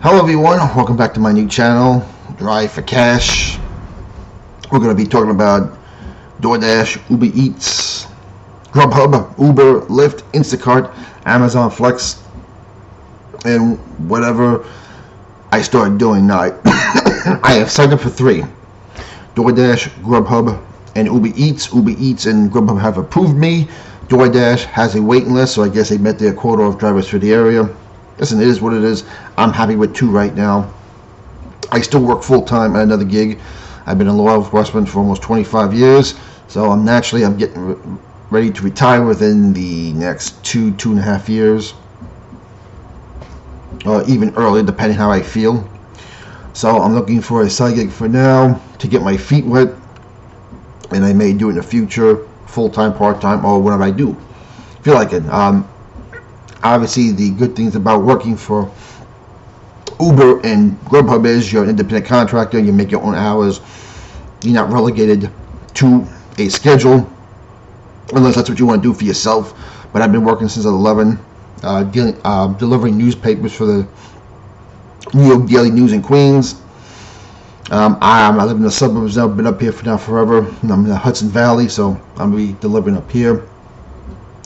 Hello everyone, welcome back to my new channel, Drive for Cash. We're going to be talking about DoorDash, Uber Eats, Grubhub, Uber, Lyft, Instacart, Amazon Flex, and whatever I started doing now. I have signed up for 3. DoorDash, Grubhub, and Uber Eats. Uber Eats and Grubhub have approved me. DoorDash has a waiting list, so I guess they met their quota of drivers for the area. Listen, it is what it is. I'm happy with 2 right now. I still work full-time at another gig. I've been in law enforcement for almost 25 years, so I'm getting ready to retire within the next 2.5 years, or even earlier, depending how I feel. So I'm looking for a side gig for now to get my feet wet, and I may do it in the future, full-time, part-time, or whatever I do feel like it. Obviously, the good things about working for Uber and Grubhub is you're an independent contractor. You make your own hours. You're not relegated to a schedule unless that's what you want to do for yourself. But I've been working since I was 11, delivering newspapers for the New York Daily News in Queens. I live in the suburbs now. I've been up here for now forever. I'm in the Hudson Valley, so I'm going to be delivering up here.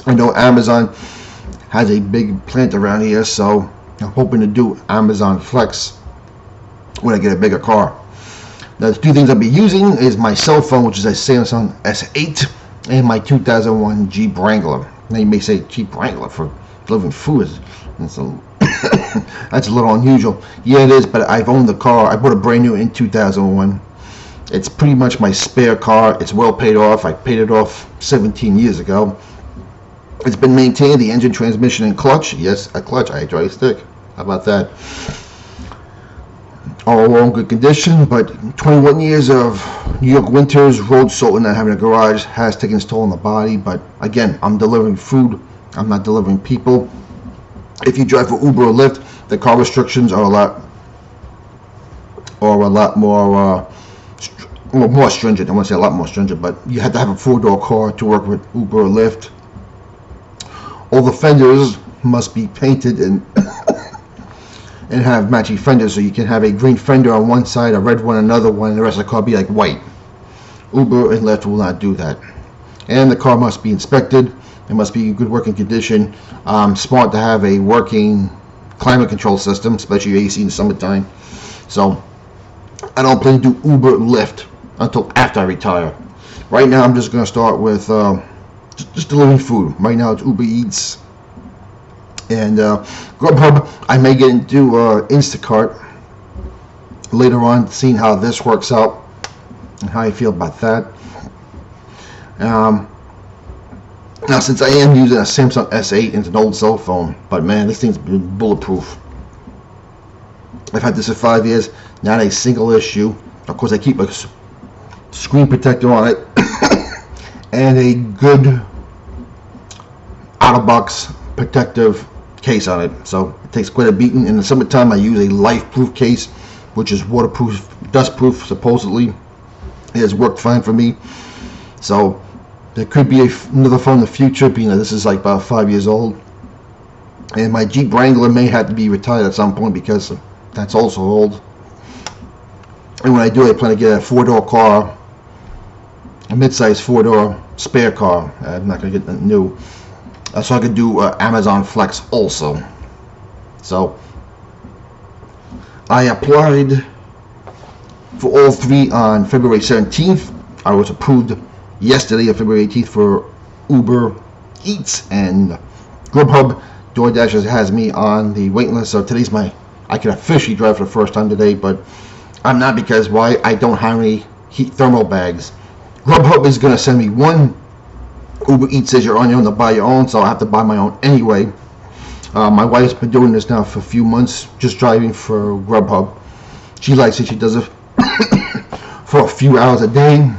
I know Amazon has a big plant around here, so I'm hoping to do Amazon Flex when I get a bigger car. Now, the 2 things I'll be using is my cell phone, which is a Samsung S8, and my 2001 Jeep Wrangler. Now you may say Jeep Wrangler for delivering food. That's a little unusual. Yeah, it is, but I've owned the car. I bought a brand new in 2001. It's pretty much my spare car. It's well paid off. I paid it off 17 years ago. It's been maintained, the engine, transmission, and clutch. Yes, a clutch, a hydraulic stick. How about that? All in good condition, but 21 years of New York winters, road salt, and not having a garage has taken its toll on the body. But again, I'm delivering food. I'm not delivering people. If you drive for Uber or Lyft, the car restrictions are a lot more stringent. I want to say a lot more stringent, but you have to have a 4-door car to work with Uber or Lyft. All the fenders must be painted and have matching fenders, so you can have a green fender on one side, a red one on another one, and the rest of the car be like white. Uber and Lyft will not do that. And the car must be inspected. It must be in good working condition. Smart to have a working climate control system, especially AC in the summertime. So I don't plan to do Uber and Lyft until after I retire. Right now I'm just going to start with just delivering food. Right now it's Uber Eats and Grubhub. I may get into Instacart later on, seeing how this works out and how I feel about that. Now, since I am using a Samsung S8, it's an old cell phone, but man, this thing's been bulletproof. I've had this for 5 years, not a single issue. Of course, I keep a screen protector on it and a good out-of-box protective case on it, so it takes quite a beating. In the summertime, I use a life-proof case, which is waterproof, dust-proof, supposedly. It has worked fine for me. So there could be another phone in the future, being that this is like about 5 years old. And my Jeep Wrangler may have to be retired at some point because that's also old. And when I do, I plan to get a 4-door car, a mid-size 4-door spare car. I'm not going to get that new. So I could do Amazon Flex also. So I applied for all 3 on February 17th. I was approved yesterday on February 18th for Uber Eats and Grubhub. DoorDash has me on the waiting list, so today's I can officially drive for the first time today, but I'm not, because why? I don't have any thermal bags. Grubhub is going to send me one. Uber Eats says you're on your own to buy your own, so I have to buy my own anyway. My wife's been doing this now for a few months, just driving for Grubhub. She likes it. She does it for a few hours a day,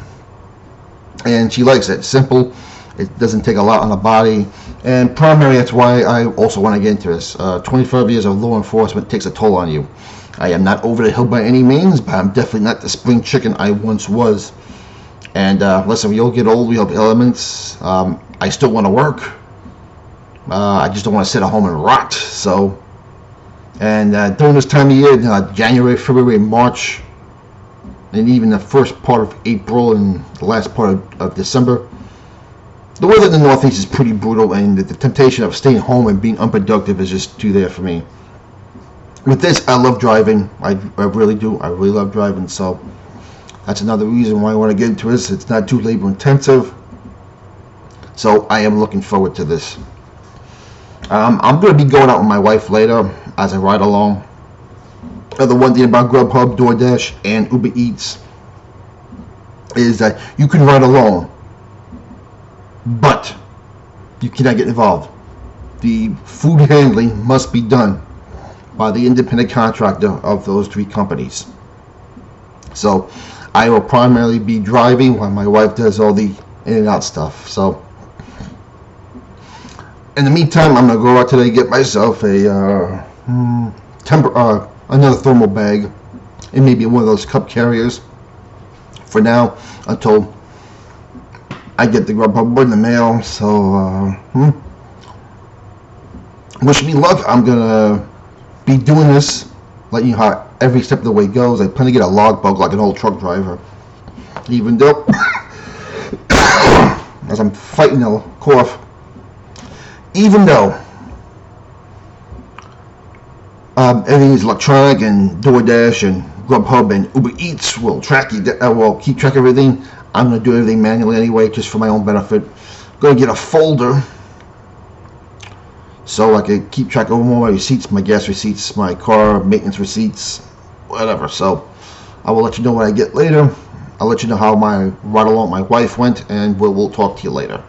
and she likes it. Simple. It doesn't take a lot on the body, and primarily that's why I also want to get into this. 25 years of law enforcement takes a toll on you. I am not over the hill by any means, but I'm definitely not the spring chicken I once was. And listen, we all get old, we have elements. I still want to work. I just don't want to sit at home and rot. So And during this time of year, January, February, March, and even the first part of April and the last part of December, the weather in the Northeast is pretty brutal, and the temptation of staying home and being unproductive is just too there for me. With this, I love driving. I really do. I really love driving, so that's another reason why I want to get into this. It's not too labor intensive, so I am looking forward to this. I'm going to be going out with my wife later as I ride along. The one thing about Grubhub, DoorDash, and Uber Eats is that you can ride alone, but you cannot get involved. The food handling must be done by the independent contractor of those three companies. So I will primarily be driving while my wife does all the in and out stuff. So in the meantime, I'm going to go out today and get myself a another thermal bag and maybe one of those cup carriers for now until I get the Grubhub in the mail. So wish me luck. I'm going to be doing this, letting you know how every step of the way goes. I plan to get a logbook like an old truck driver, even though as I'm fighting a cough, even though everything is electronic and DoorDash and Grubhub and Uber Eats will track you, will keep track of everything. I'm going to do everything manually anyway, just for my own benefit. Going to get a folder so I can keep track of all my receipts, my gas receipts, my car maintenance receipts, whatever. So I will let you know what I get later. I'll let you know how my ride along with my wife went, and we'll talk to you later.